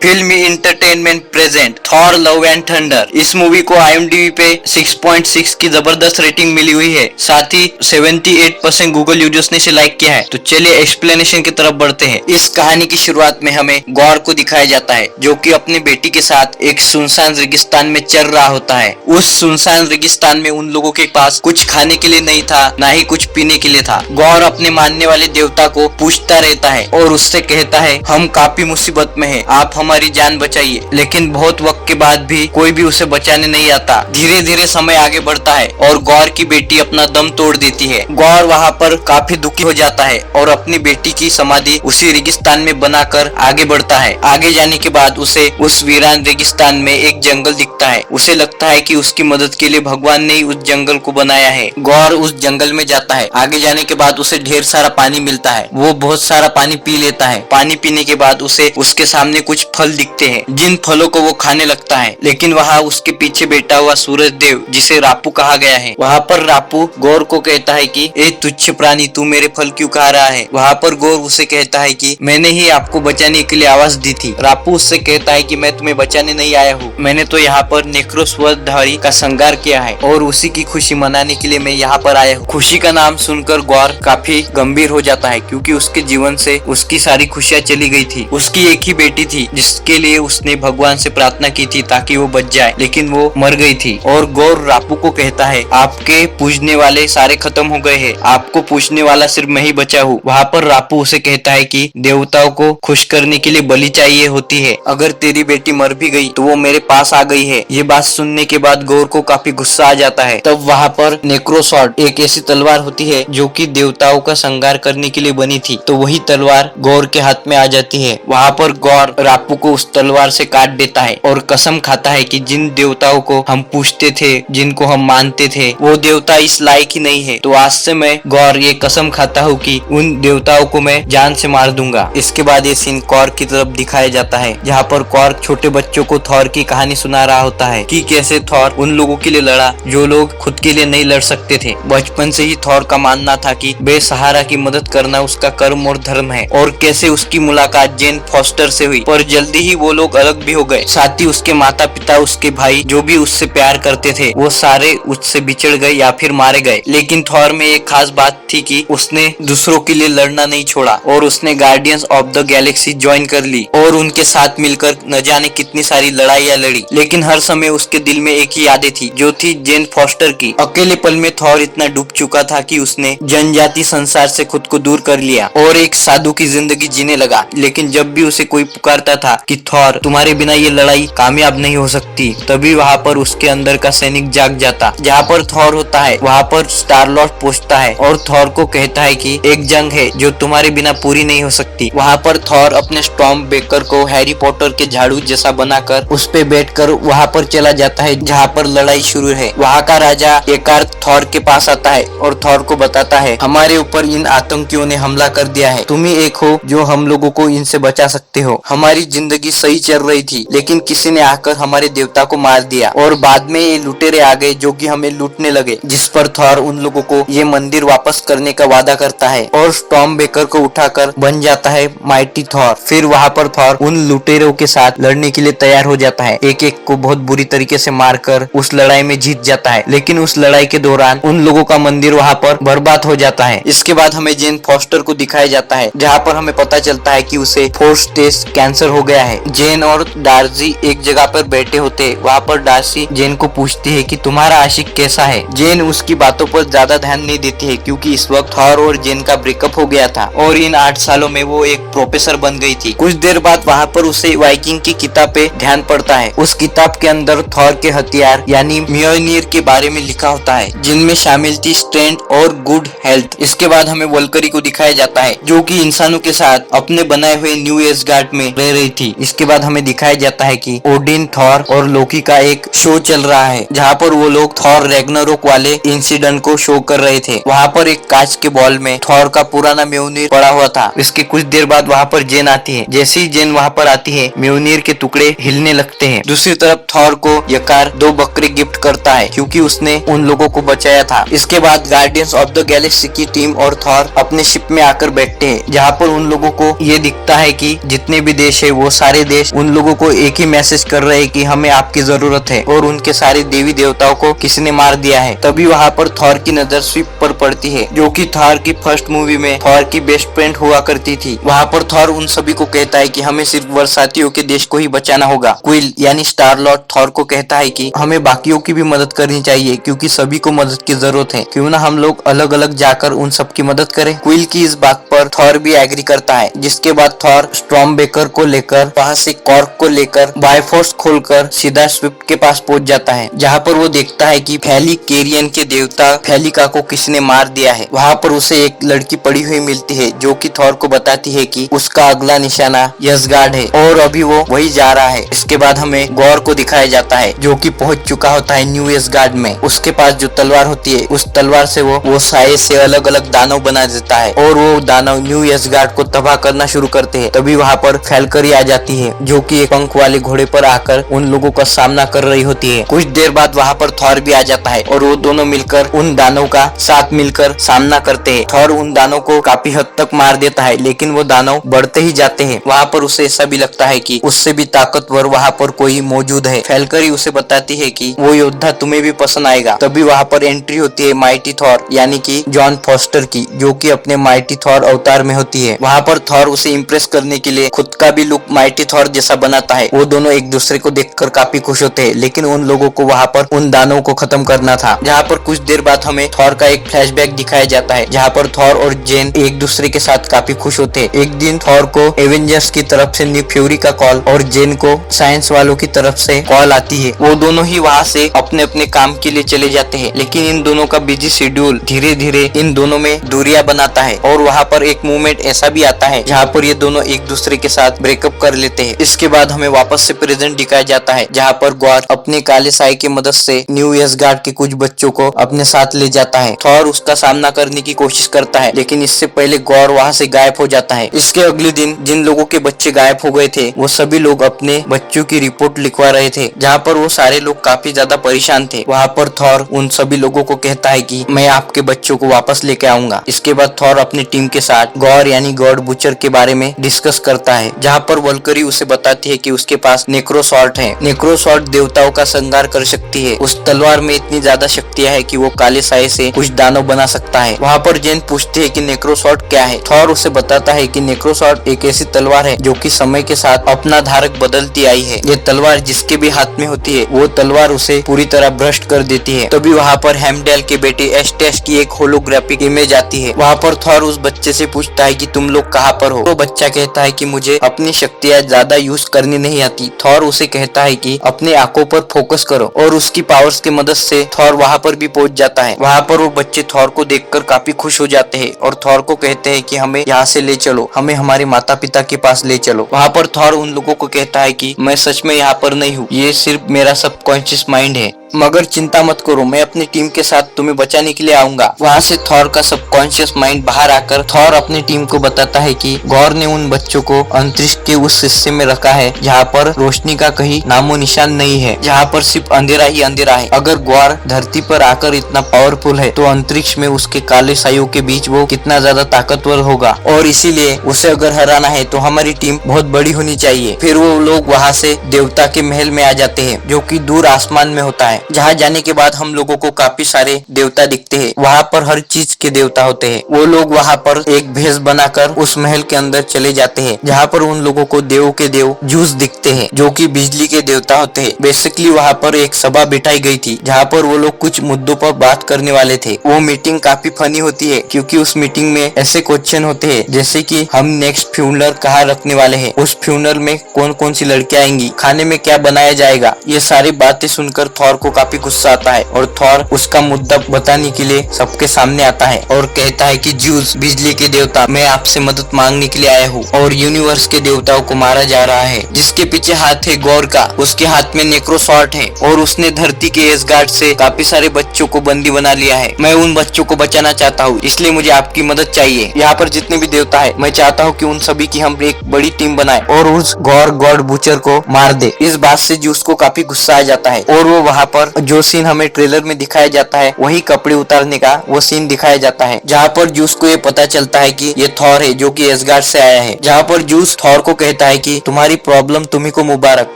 फिल्मी entertainment present Thor love and thunder. इस movie को IMDb पे 6.6 की जबरदस्त रेटिंग मिली हुई है। साथ ही 78% गूगल यूजर्स ने इसे लाइक किया है। तो चलिए एक्सप्लेनेशन की तरफ बढ़ते हैं। इस कहानी की शुरुआत में हमें गौर को दिखाया जाता है, जो कि अपनी बेटी के साथ एक सुनसान रेगिस्तान में चल रहा होता है। उस सुनसान रेगिस्तान में उन लोगों के पास कुछ खाने के लिए नहीं था, ना ही कुछ पीने के लिए था। गौर अपने मानने वाले देवता को पूछता रहता है और उससे कहता है, हम काफी मुसीबत में हैं, आप हमारी जान बचाइए। लेकिन बहुत वक्त के बाद भी कोई भी उसे बचाने नहीं आता। धीरे धीरे समय आगे बढ़ता है और गौर की बेटी अपना दम तोड़ देती है। गौर वहाँ पर काफी दुखी हो जाता है और अपनी बेटी की समाधि उसी रेगिस्तान में बनाकर आगे बढ़ता है। आगे जाने के बाद उसे उस वीरान रेगिस्तान में एक जंगल दिखता है। उसे लगता है कि उसकी मदद के लिए भगवान ने ही उस जंगल को बनाया है। गौर उस जंगल में जाता है। आगे जाने के बाद उसे ढेर सारा पानी मिलता है। वो बहुत सारा पानी पी लेता है। पानी पीने के बाद उसे उसके सामने कुछ फल दिखते हैं, जिन फलों को वो खाने लगता है। लेकिन वहाँ उसके पीछे बैठा हुआ सूरज देव, जिसे रापू कहा गया है, वहाँ पर रापू गौर को कहता है कि ए तुच्छ प्राणी, तू मेरे फल क्यों खा रहा है। वहाँ पर गौर उसे कहता है कि मैंने ही आपको बचाने के लिए आवाज दी थी। रापू उससे कहता है कि मैं तुम्हें बचाने नहीं आया हूँ, मैंने तो यहाँ पर नेक्रोस्वरधारी का संगार किया है और उसी की खुशी मनाने के लिए मैं यहाँ पर आया हूँ। खुशी का नाम सुनकर गौर काफी गंभीर हो जाता है, क्योंकि उसके जीवन से उसकी सारी खुशियाँ चली गई थी। उसकी एक ही बेटी थी जिसके लिए उसने भगवान से प्रार्थना की थी ताकि वो बच जाए, लेकिन वो मर गई थी। और गौर रापू को कहता है, आपके पूजने वाले सारे खत्म हो गए हैं, आपको पूजने वाला सिर्फ मैं ही बचा हूँ। वहाँ पर रापू उसे कहता है कि देवताओं को खुश करने के लिए बलि चाहिए होती है, अगर तेरी बेटी मर भी गई तो वो मेरे पास आ गई है। ये बात सुनने के बाद गौर को काफी गुस्सा आ जाता है। तब वहाँ पर नेक्रोसॉर्ड, एक ऐसी तलवार होती है जो कि देवताओं का संहार करने के लिए बनी थी, तो वही तलवार गौर के हाथ में आ जाती है। वहाँ पर गौर रापू को उस तलवार से काट देता है और कसम खाता है कि जिन देवताओं को हम पूछते थे, जिनको हम मानते थे, वो देवता इस लायक ही नहीं है। तो आज से मैं गौर ये कसम खाता हूँ कि उन देवताओं को मैं जान से मार दूंगा। इसके बाद ये सीन कॉर की तरफ दिखाया जाता है, जहाँ पर कॉर छोटे बच्चों को थॉर की कहानी सुना रहा होता है कि कैसे थॉर उन लोगों के लिए लड़ा जो लोग खुद के लिए नहीं लड़ सकते थे। बचपन से ही थॉर का मानना था कि बेसहारा की मदद करना उसका कर्म और धर्म है, और कैसे उसकी मुलाकात जेन फॉस्टर से हुई, पर जल्दी ही वो लोग अलग भी हो गए। साथ ही उसके माता पिता, उसके भाई जो भी उससे प्यार करते थे, वो सारे उससे बिछड़ गए या फिर मारे गए। लेकिन थॉर में एक खास बात थी कि उसने दूसरों के लिए लड़ना नहीं छोड़ा और उसने guardians of the Galaxy join कर ली और उनके साथ मिलकर न जाने कितनी सारी लड़ाइयाँ लड़ी। लेकिन हर समय उसके दिल में एक ही यादें थी, जो थी जेन फॉस्टर की। अकेले पल में थॉर इतना डूब चुका था कि उसने जनजाति संसार से खुद को दूर कर लिया और एक साधु की जिंदगी जीने लगा। लेकिन जब भी उसे कोई पुकारता था कि थॉर, तुम्हारे बिना ये लड़ाई कामयाब नहीं हो सकती, तभी वहाँ पर उसके अंदर का सैनिक जाग जाता। जहाँ पर थॉर होता है वहाँ पर स्टार लॉर्ड पहुँचता है और थॉर को कहता है कि एक जंग है जो तुम्हारे बिना पूरी नहीं हो सकती। वहाँ पर थॉर अपने स्टॉर्म बेकर को हैरी पॉटर के झाड़ू जैसा बनाकर उस पे बैठकर वहाँ पर चला जाता है जहाँ पर लड़ाई शुरू है। वहाँ का राजा एकार थॉर के पास आता है और थॉर को बताता है, हमारे ऊपर इन आतंकियों ने हमला कर दिया है, तुम ही एक हो जो हम लोगों को इनसे बचा सकते हो। हमारी जिंदगी सही चल रही थी, लेकिन किसी ने आकर हमारे देवता को मार दिया और बाद में ये लुटेरे आ गए जो कि हमें लूटने लगे। जिस पर थॉर उन लोगों को ये मंदिर वापस करने का वादा करता है और स्टॉर्म बेकर को उठाकर बन जाता है माइटी थॉर। फिर वहाँ पर थॉर उन लुटेरों के साथ लड़ने के लिए तैयार हो जाता है। एक एक को बहुत बुरी तरीके से मारकर उस लड़ाई में जीत जाता है। लेकिन उस लड़ाई के दौरान उन लोगों का मंदिर वहाँ पर बर्बाद हो जाता है। इसके बाद हमें जेन फॉस्टर को दिखाया जाता है, जहाँ पर हमें पता चलता है कि उसे 4 स्टेज कैंसर हो गया है। जेन और डार्सी एक जगह पर बैठे होते। वहाँ पर डार्सी जेन को पूछती है कि तुम्हारा आशिक कैसा है। जेन उसकी बातों पर ज्यादा ध्यान नहीं देती है, क्योंकि इस वक्त थॉर और जेन का ब्रेकअप हो गया था और इन 8 सालों में वो एक प्रोफेसर बन गई थी। कुछ देर बाद वहाँ पर उसे वाइकिंग की किताब पे ध्यान पड़ता है। उस किताब के अंदर थॉर के हथियार यानी म्योनिर के बारे में लिखा होता है, जिनमें शामिल थी स्ट्रेंथ और गुड हेल्थ। इसके बाद हमें वल्करी को दिखाया जाता है, जो कि इंसानों के साथ अपने बनाए हुए न्यू एसगार्ड में रह रही थी। इसके बाद हमें दिखाया जाता है कि ओडिन, थॉर और लोकी का एक शो चल रहा है, जहाँ पर वो लोग थॉर रैग्नारोक वाले इंसिडेंट को शो कर रहे थे। वहाँ पर एक कांच के बॉल में थॉर का पुराना म्योनिर पड़ा हुआ था। इसके कुछ देर बाद वहाँ पर जेन आती है। जैसे ही जेन वहाँ पर आती है, म्योनिर के टुकड़े हिलने लगते हैं। दूसरी तरफ थॉर को यकार 2 बकरे गिफ्ट करता है, क्योंकि उसने उन लोगों को बचाया था। इसके बाद गार्डियंस ऑफ द गैलेक्सी की टीम और थॉर अपने शिप में आकर बैठते हैं, जहाँ पर उन लोगों को ये दिखता है कि जितने भी देश है वो सारे देश उन लोगों को एक ही मैसेज कर रहे हैं कि हमें आपकी जरूरत है, और उनके सारे देवी देवताओं को किसने मार दिया है। तभी वहाँ पर थॉर की नजर स्विफ्ट पर पड़ती है, जो कि थॉर की फर्स्ट मूवी में थॉर की बेस्ट फ्रेंड हुआ करती थी। वहाँ पर थॉर उन सभी को कहता है कि हमें सिर्फ वर्षातियों के देश को ही बचाना होगा। क्विल यानी स्टार लॉर्ड थॉर को कहता है कि हमें बाकियों की भी मदद करनी चाहिए, क्योंकि सभी को मदद की जरूरत है। क्यों ना हम लोग अलग अलग जाकर उन सब की मदद करें। क्विल की इस बात पर थॉर भी एग्री करता है, जिसके बाद थॉर स्टॉर्म बेकर को लेकर वहाँ से कॉर्क को लेकर बायफोर्स खोलकर सीधा स्विफ्ट के पास पहुंच जाता है, जहाँ पर वो देखता है कि फेलिकेरियन के देवता फेलिका को किसने मार दिया है। वहाँ पर उसे एक लड़की पड़ी हुई मिलती है, जो कि थॉर को बताती है कि उसका अगला निशाना यसगार्ड है और अभी वो वही जा रहा है। इसके बाद हमें गौर को दिखाया जाता है, जो कि पहुंच चुका होता है न्यू यसगार्ड में। उसके पास जो तलवार होती है, उस तलवार से वो साये से अलग अलग दानव बना देता है, और वो दानव न्यू यसगार्ड को तबाह करना शुरू करते हैं। तभी वहाँ पर फैल्करी आ जाती है, जो कि एक पंख वाले घोड़े पर आकर उन लोगों का सामना कर रही होती है। कुछ देर बाद वहाँ पर थॉर भी आ जाता है, और वो दोनों मिलकर उन दानव का साथ मिलकर सामना करते हैं। थॉर उन दानव को काफी हद तक मार देता है, लेकिन वो दानव बढ़ते ही जाते हैं। वहाँ पर उसे ऐसा भी लगता है कि उससे भी ताकतवर वहाँ पर कोई मौजूद है। फैल्करी उसे बताती है कि वो योद्धा तुम्हें भी पसंद आएगा। तभी वहाँ पर एंट्री होती है माइटी थॉर यानी कि जॉन फॉस्टर की, जो कि अपने माइटी थॉर अवतार में होती है। वहाँ पर थॉर उसे इम्प्रेस करने के लिए खुद का भी लुक माइटी थॉर जैसा बनाता है। वो दोनों एक दूसरे को देखकर काफी खुश होते हैं, लेकिन उन लोगों को वहाँ पर उन दानों को खत्म करना था। जहाँ पर कुछ देर बाद हमें थॉर का एक फ्लैशबैक दिखाया जाता है, जहाँ पर थॉर और जेन एक दूसरे के साथ काफी खुश होते हैं। एक दिन थॉर को एवेंजर्स की तरफ से निक फ्यूरी का कॉल और जेन को साइंस वालों की तरफ से कॉल आती है। वो दोनों ही वहाँ से अपने अपने काम के लिए चले जाते हैं, लेकिन इन दोनों का बिजी शेड्यूल धीरे धीरे इन दोनों में दूरियां बनाता है, और वहाँ पर एक मूवमेंट ऐसा भी आता है जहाँ पर ये दोनों एक दूसरे के साथ ब्रेकअप कर लेते हैं। इसके बाद हमें वापस से प्रेजेंट दिखाया जाता है, जहाँ पर ग्वार अपने काले साई की मदद से न्यू यसगार्ड के कुछ बच्चों को अपने साथ ले जाता है। थॉर उसका सामना करने की कोशिश करता है, लेकिन इससे पहले ग्वार वहाँ से गायब हो जाता है। इसके अगले दिन जिन लोगों के बच्चे गायब हो गए थे, वो सभी लोग अपने बच्चों की रिपोर्ट लिखवा रहे थे, जहाँ पर वो सारे लोग काफी ज्यादा परेशान थे। वहाँ पर थॉर उन सभी लोगों को कहता है कि मैं आपके बच्चों को वापस लेके आऊंगा। इसके बाद थॉर अपनी टीम के साथ गॉर यानी गॉड बुचर के बारे में डिस्कस करता है, जहाँ पर वल्करी उसे बताती है कि उसके पास नेक्रोसॉर्ट है। नेक्रोसॉर्ट देवताओं का संहार कर सकती है। उस तलवार में इतनी ज्यादा शक्तियां है कि वो काले साये से कुछ दानव बना सकता है। वहाँ पर जेन पूछती है कि नेक्रोसॉर्ट क्या है। थॉर उसे बताता है कि नेक्रोसॉर्ट एक ऐसी तलवार है जो कि समय के साथ अपना धारक बदलती आई है। ये तलवार जिसके भी हाथ में होती है, वो तलवार उसे पूरी तरह भ्रष्ट कर देती है। तभी वहाँ पर हेमडेल के बेटे एस्टेस की एक होलोग्राफिक इमेज आती है। वहाँ पर थॉर उस बच्चे से पूछता है कि तुम लोग कहाँ पर हो। तो बच्चा कहता है कि मुझे अपनी शक्तियाँ ज्यादा यूज करनी नहीं आती। थॉर उसे कहता है कि अपने आंखों पर फोकस करो, और उसकी पावर्स की मदद से थॉर वहाँ पर भी पहुंच जाता है। वहाँ पर वो बच्चे थॉर को देखकर काफी खुश हो जाते हैं, और थॉर को कहते हैं कि हमें यहाँ से ले चलो, हमें हमारे माता पिता के पास ले चलो। वहाँ पर थॉर उन लोगों को कहता है कि मैं सच में यहाँ पर नहीं हूँ, ये सिर्फ मेरा सबकॉन्शियस माइंड है, मगर चिंता मत करो, मैं अपनी टीम के साथ तुम्हें बचाने के लिए आऊंगा। वहाँ से थॉर का सबकॉन्शियस माइंड बाहर आकर थॉर अपनी टीम को बताता है कि गौर ने उन बच्चों को अंतरिक्ष के उस हिस्से में रखा है जहाँ पर रोशनी का कहीं नामो निशान नहीं है, जहाँ पर सिर्फ अंधेरा ही अंधेरा है। अगर गौर धरती पर आकर इतना पावरफुल है, तो अंतरिक्ष में उसके काले सायों के बीच वो कितना ज्यादा ताकतवर होगा, और इसीलिए उसे अगर हराना है तो हमारी टीम बहुत बड़ी होनी चाहिए। फिर वो लोग वहाँ से देवता के महल में आ जाते हैं, जो कि दूर आसमान में होता है। जहाँ जाने के बाद हम लोगों को काफी सारे देवता दिखते हैं। वहाँ पर हर चीज के देवता होते हैं। वो लोग वहाँ पर एक भेष बनाकर उस महल के अंदर चले जाते हैं, जहाँ पर उन लोगों को देवों के देव जूस दिखते हैं, जो कि बिजली के देवता होते हैं। बेसिकली वहाँ पर एक सभा बिठाई गई थी, जहाँ पर वो लोग कुछ मुद्दों पर बात करने वाले थे। वो मीटिंग काफी फनी होती है, क्योंकि उस मीटिंग में ऐसे क्वेश्चन होते हैं जैसे कि हम नेक्स्ट फ्यूनरल कहाँ रखने वाले हैं, उस फ्यूनरल में कौन कौन सी लड़कियां आएंगी, खाने में क्या बनाया जाएगा। ये सारी बातें सुनकर थॉर को काफी गुस्सा आता है, और थॉर उसका मुद्दा बताने के लिए सबके सामने आता है और कहता है कि ज्यूस बिजली के देवता, मैं आपसे मदद मांगने के लिए आया हूँ, और यूनिवर्स के देवताओं को मारा जा रहा है। जिसके पीछे हाथ है गौर का, उसके हाथ में नेक्रोसॉर्ट है, और उसने धरती के यसगार्ड से काफी सारे बच्चों को बंदी बना लिया है। मैं उन बच्चों को बचाना चाहता हूँ, इसलिए मुझे आपकी मदद चाहिए। यहाँ पर जितने भी देवता है, मैं चाहता हूँ कि उन सभी की हम एक बड़ी टीम बनाए और उस गौर गॉड बुचर को मार दे। इस बात से ज्यूस को काफी गुस्सा आ जाता है, और वो वहाँ पर जो सीन हमें ट्रेलर में दिखाया जाता है वही कपड़े उतारने का वो सीन दिखाया जाता है, जहाँ पर जूस को ये पता चलता है कि ये थॉर है जो कि एसगार्ड से आया है। जहाँ पर जूस थॉर को कहता है कि तुम्हारी प्रॉब्लम तुम्ही को मुबारक,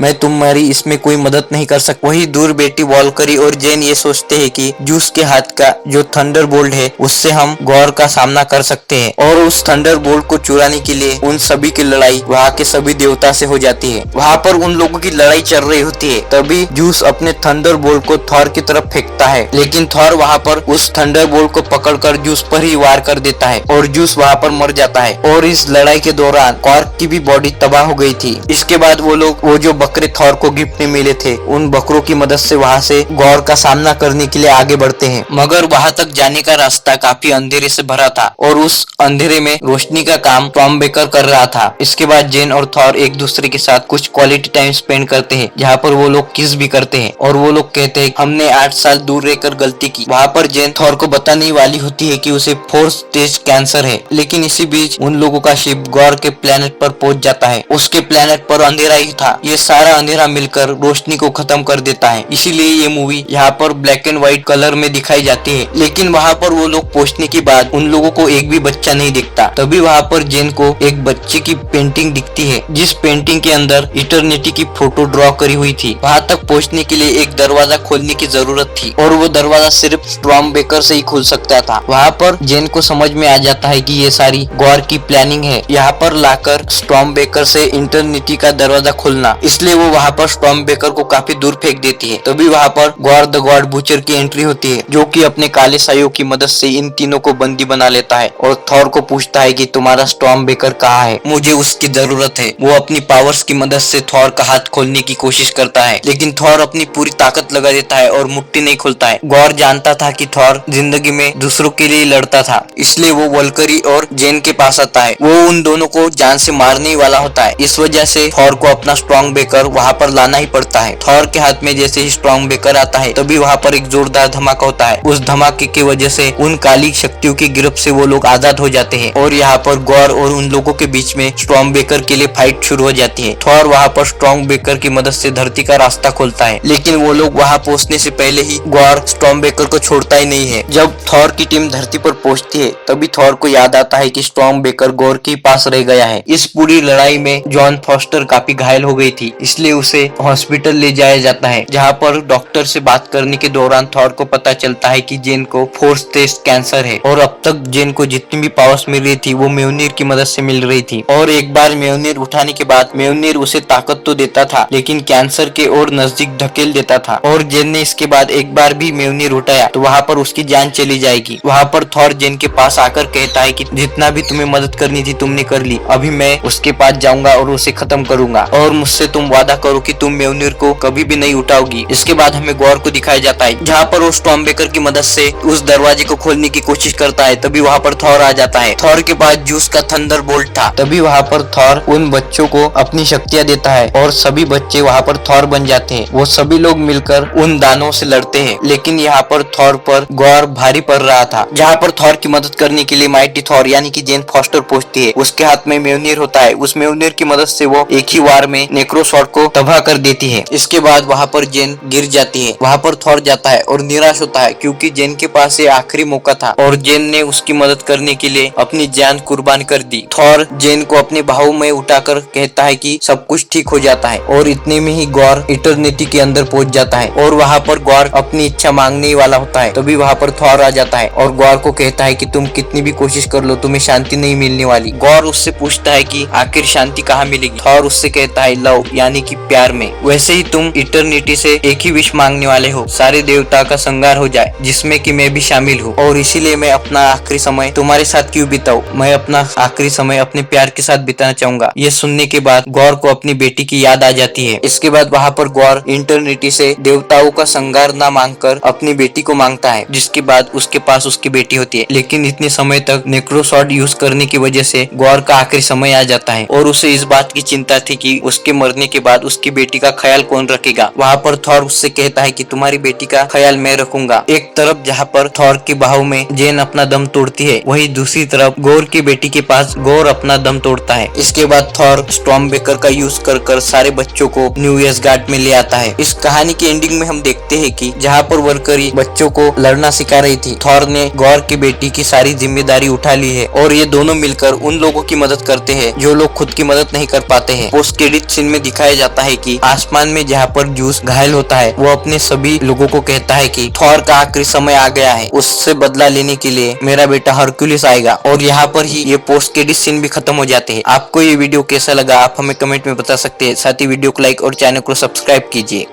मैं तुम्हारी इसमें कोई मदद नहीं कर सकता। वही दूर बेटी वॉल्करी और जेन ये सोचते हैं कि जूस के हाथ का जो थंडरबोल्ट है उससे हम गौर का सामना कर सकते हैं, और उस थंडरबोल्ट को चुराने के लिए उन सभी की लड़ाई वहाँ के सभी देवता से हो जाती है। वहाँ पर उन लोगों की लड़ाई चल रही होती है, तभी जूस अपने थंडरबोल्ट को थॉर की तरफ फेंकता है, लेकिन थॉर वहाँ पर उस थंडरबोल्ट को पकड़कर जूस पर ही वार कर देता है और जूस वहाँ पर मर जाता है। और इस लड़ाई के दौरान कॉर्क की भी बॉडी तबाह हो गई थी। इसके बाद वो लोग वो जो बकरे थॉर को गिफ्ट में मिले थे उन बकरों की मदद से वहाँ से गौर का सामना करने के लिए आगे बढ़ते हैं, मगर वहाँ तक जाने का रास्ता काफी अंधेरे से भरा था और उस अंधेरे में रोशनी का काम टॉम बेकर कर रहा था। इसके बाद जेन और थॉर एक दूसरे के साथ कुछ क्वालिटी टाइम स्पेंड करते हैं, जहाँ पर वो लोग किस भी करते हैं और वो लोग कहते हैं हमने 8 साल दूर रहकर गलती की। वहाँ पर जेन थॉर को बताने वाली होती है कि उसे 4th स्टेज कैंसर है, लेकिन इसी बीच उन लोगों का शिप गौर के प्लेनेट पर पहुंच जाता है। उसके प्लेनेट पर अंधेरा ही था, ये सारा अंधेरा मिलकर रोशनी को खत्म कर देता है, इसीलिए ये मूवी यहाँ पर ब्लैक एंड व्हाइट कलर में दिखाई जाती है। लेकिन वहाँ पर वो लोग पहुँचने के बाद उन लोगों को एक भी बच्चा नहीं दिखता। तभी वहाँ पर जेन को एक बच्चे की पेंटिंग दिखती है, जिस पेंटिंग के अंदर इटर्निटी की फोटो ड्रॉ करी हुई थी। वहाँ तक पहुँचने के लिए एक दरवाजा खोलने की जरूरत थी और वो दरवाजा सिर्फ टॉम बेकर से ही खुल सकता था। वहाँ पर जेन को समझ में आ जाता है कि ये सारी गौर की प्लानिंग है, यहाँ पर लाकर टॉम बेकर से इंटरनिटी का दरवाजा खोलना, इसलिए वो वहाँ पर टॉम बेकर को काफी दूर फेंक देती है। तभी वहाँ पर गौर द गॉड बुचर की एंट्री होती है, जो कि अपने काले सायों की मदद से इन तीनों को बंदी बना लेता है और थॉर को पूछता है कि तुम्हारा टॉम बेकर कहाँ है, मुझे उसकी जरूरत है। वो अपनी पावर्स की मदद से थॉर का हाथ खोलने की कोशिश करता है, लेकिन थॉर अपनी पूरी ताकत लगा देता है और मुट्ठी नहीं खुलता है। गौर जानता था कि थॉर जिंदगी में दूसरों के लिए लड़ता था, इसलिए वो वल्करी और जेन के पास आता है। वो उन दोनों को जान से मारने वाला होता है, इस वजह से थॉर को अपना स्ट्रॉन्ग बेकर वहाँ पर लाना ही पड़ता है। थॉर के हाथ में जैसे ही स्ट्रॉन्ग बेकर आता है तभी वहाँ पर एक जोरदार धमाका होता है। उस धमाके की वजह से उन काली शक्तियों की गिरफ्त से वो लोग आजाद हो जाते हैं और यहाँ पर गौर और उन लोगों के बीच में स्ट्रॉन्ग बेकर के लिए फाइट शुरू हो जाती है। थॉर वहाँ पर स्ट्रॉन्ग बेकर की मदद से धरती का रास्ता खोलता है, लेकिन वो लोग वहाँ पहुँचने से पहले ही गौर स्ट्रॉन्ग बेकर को छोड़ता ही नहीं है। जब थॉर की टीम धरती पर पहुँचती है तभी थॉर को याद आता है कि स्ट्रॉन्ग बेकर गौर के पास रह गया है। इस पूरी लड़ाई में जॉन फॉस्टर काफी घायल हो गई थी, इसलिए उसे हॉस्पिटल ले जाया जाता है, जहाँ पर डॉक्टर से बात करने के दौरान थॉर को पता चलता है कि जेन को 4th स्टेज कैंसर है और अब तक जेन को जितनी भी पावर्स मिल रही थी वो म्योनिर की मदद से मिल रही थी। और एक बार म्योनिर उठाने के बाद म्योनिर उसे ताकत तो देता था, लेकिन कैंसर के और नजदीक धकेल देता था। और जेन ने इसके बाद एक बार भी म्योनिर उठाया तो वहाँ पर उसकी जान चली जाएगी। वहाँ पर थॉर जेन के पास आकर कहता है कि जितना भी तुम्हें मदद करनी थी तुमने कर ली, अभी मैं उसके पास जाऊंगा और उसे खत्म करूंगा और मुझसे तुम वादा करो कि तुम म्योनिर को कभी भी नहीं उठाओगी। इसके बाद हमें गौर को दिखाया जाता है, जहाँ पर वो टॉम बेकर की मदद से उस दरवाजे को खोलने की कोशिश करता है। तभी वहाँ पर थॉर आ जाता है। थॉर के पास जूस का थंडरबोल्ट था। तभी वहाँ पर थॉर उन बच्चों को अपनी शक्तियाँ देता है और सभी बच्चे वहाँ पर थॉर बन जाते हैं। वो सभी लोग मिलकर उन दानों से लड़ते हैं, लेकिन यहाँ पर थॉर पर गौर भारी पड़ रहा था। जहाँ पर थॉर की मदद करने के लिए माइटी थॉर यानी कि जेन फॉस्टर पहुंचती है। उसके हाथ में म्योनिर होता है। उस म्योनिर की मदद से वो एक ही वार में नेक्रोसॉर्ड को तबाह कर देती है। इसके बाद वहाँ पर जेन गिर जाती है। वहाँ पर थॉर जाता है और निराश होता है, क्योंकि जेन के पास ये आखिरी मौका था और जेन ने उसकी मदद करने के लिए अपनी जान कुर्बान कर दी। थॉर जेन को अपने बाहों में उठाकर कहता है कि सब कुछ ठीक हो जाता है और इतने में ही गौर इटर्निटी के अंदर पहुंच जाता है और वहाँ पर गौर अपनी इच्छा मांगने वाला होता है। तभी वहाँ पर थॉर आ जाता है और गौर को कहता है कि तुम कितनी भी कोशिश कर लो तुम्हें शांति नहीं मिलने वाली। गौर उससे पूछता है कि आखिर शांति कहाँ मिलेगी। थॉर उससे कहता है लव यानी कि प्यार में। वैसे ही तुम इटर्निटी से एक ही विश मांगने वाले हो, सारे देवता का संहार हो जाए जिसमें कि मैं भी शामिल हूँ, और इसीलिए मैं अपना आखिरी समय तुम्हारे साथ क्यों बिताऊं, मैं अपना आखिरी समय अपने प्यार के साथ बिताना चाहूंगा। ये सुनने के बाद गौर को अपनी बेटी की याद आ जाती है। इसके बाद वहाँ पर गौर इंटरनिटी से देवताओं का संहार न मांगकर अपनी बेटी को मांगता है, जिसके बाद उसके पास उसकी बेटी होती है। लेकिन इतने समय तक नेक्रोसॉर्ड यूज करने की वजह से गौर का आखिरी समय आ जाता है और उसे इस बात की चिंता थी कि उसके मरने के बाद उसकी बेटी का ख्याल कौन रखेगा। वहाँ पर थॉर उससे कहता है कि तुम्हारी बेटी का ख्याल मैं रखूंगा। एक तरफ जहाँ पर थॉर की बाहों में जेन अपना दम तोड़ती है, वही दूसरी तरफ गौर की बेटी के पास गौर अपना दम तोड़ता है। इसके बाद थॉर स्टॉर्म बेकर का यूज कर सारे बच्चों को न्यू एसगार्ड में ले आता है। इस कहानी की एंडिंग एंडिंग में हम देखते हैं कि जहाँ पर वरकरी बच्चों को लड़ना सिखा रही थी, थॉर ने गॉर की बेटी की सारी जिम्मेदारी उठा ली है और ये दोनों मिलकर उन लोगों की मदद करते हैं जो लोग खुद की मदद नहीं कर पाते हैं। पोस्ट क्रेडिट सीन में दिखाया जाता है कि आसमान में जहाँ पर जूस घायल होता है, वो अपने सभी लोगों को कहता है कि थॉर का आखिरी समय आ गया है, उससे बदला लेने के लिए मेरा बेटा हरक्यूलिस आएगा। और यहाँ पर ही ये पोस्ट क्रेडिट सीन भी खत्म हो जाते हैं। आपको ये वीडियो कैसा लगा आप हमें कमेंट में बता सकते हैं। साथ ही वीडियो को लाइक और चैनल को सब्सक्राइब कीजिए।